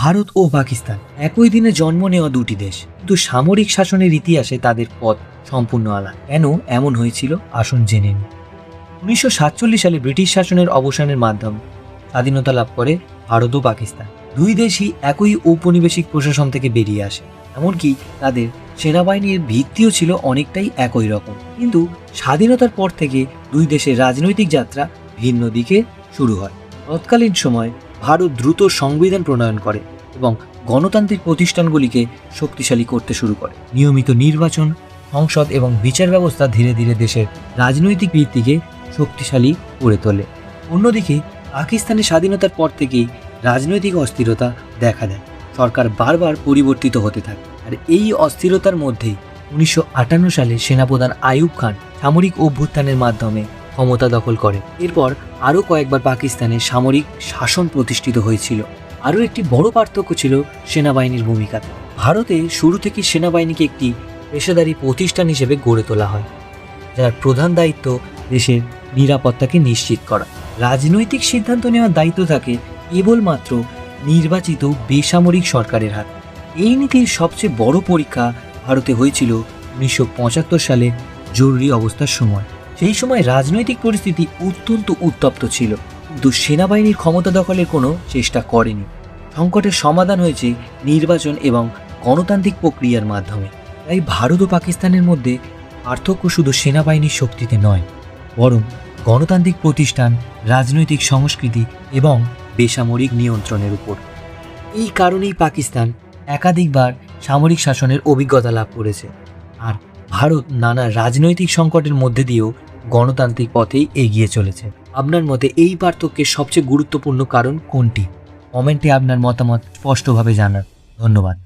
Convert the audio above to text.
ভারত ও পাকিস্তান একই দিনে জন্ম নেওয়া দুটি দেশ, কিন্তু সামরিক শাসনের ইতিহাসে তাদের পথ সম্পূর্ণ আলাদা। কেন এমন হয়েছিল আসুন জেনে নিন। 1947 সালে ব্রিটিশ শাসনের অবসানের মাধ্যমে স্বাধীনতা লাভ করে ভারত ও পাকিস্তান। দুই দেশই একই ঔপনিবেশিক প্রশাসন থেকে বেরিয়ে আসে, এমনকি তাদের সেনাবাহিনীর ভিত্তিও ছিল অনেকটাই একই রকম। কিন্তু স্বাধীনতার পর থেকে দুই দেশের রাজনৈতিক যাত্রা ভিন্ন দিকে শুরু হয়। তৎকালীন সময় ভারত দ্রুত সংবিধান প্রণয়ন করে এবং গণতান্ত্রিক প্রতিষ্ঠানগুলিকে শক্তিশালী করতে শুরু করে। নিয়মিত নির্বাচন, সংসদ এবং বিচার ব্যবস্থা ধীরে ধীরে দেশের রাজনৈতিক ভিত্তিকে শক্তিশালী করে তোলে। অন্যদিকে পাকিস্তানের স্বাধীনতার পর থেকেই রাজনৈতিক অস্থিরতা দেখা দেয়। সরকার বারবার পরিবর্তিত হতে থাকে, আর এই অস্থিরতার মধ্যেই 1958 সালে সেনাপ্রধান আইয়ুব খান সামরিক অভ্যুত্থানের মাধ্যমে ক্ষমতা দখল করে। এরপর আরও কয়েকবার পাকিস্তানে সামরিক শাসন প্রতিষ্ঠিত হয়েছিল। আরও একটি বড় পার্থক্য ছিল সেনাবাহিনীর ভূমিকাতে। ভারতে শুরু থেকে সেনাবাহিনীকে একটি পেশাদারী প্রতিষ্ঠান হিসেবে গড়ে তোলা হয়, যার প্রধান দায়িত্ব দেশের নিরাপত্তাকে নিশ্চিত করা। রাজনৈতিক সিদ্ধান্ত নেওয়ার দায়িত্ব থাকে কেবলমাত্র নির্বাচিত বেসামরিক সরকারের হাতে। এই নীতির সবচেয়ে বড় পরীক্ষা ভারতে হয়েছিল 1975 সালে জরুরি অবস্থার সময়। সেই সময় রাজনৈতিক পরিস্থিতি অত্যন্ত উত্তপ্ত ছিল, কিন্তু সেনাবাহিনীর ক্ষমতা দখলের কোনো চেষ্টা করেনি। সংকটের সমাধান হয়েছে নির্বাচন এবং গণতান্ত্রিক প্রক্রিয়ার মাধ্যমে। তাই ভারত ও পাকিস্তানের মধ্যে পার্থক্য শুধু সেনাবাহিনীর শক্তিতে নয়, বরং গণতান্ত্রিক প্রতিষ্ঠান, রাজনৈতিক সংস্কৃতি এবং বেসামরিক নিয়ন্ত্রণের উপর। এই কারণেই পাকিস্তান একাধিকবার সামরিক শাসনের অভিজ্ঞতা লাভ করেছে, আর ভারত নানা রাজনৈতিক সংকটের মধ্যে দিয়েও গণতান্ত্রিক পথেই এগিয়ে চলেছে। আপনার মতে এই পার্থক্যের সবচেয়ে গুরুত্বপূর্ণ কারণ কোনটি? কমেন্টে আপনার মতামত স্পষ্টভাবে জানান। ধন্যবাদ।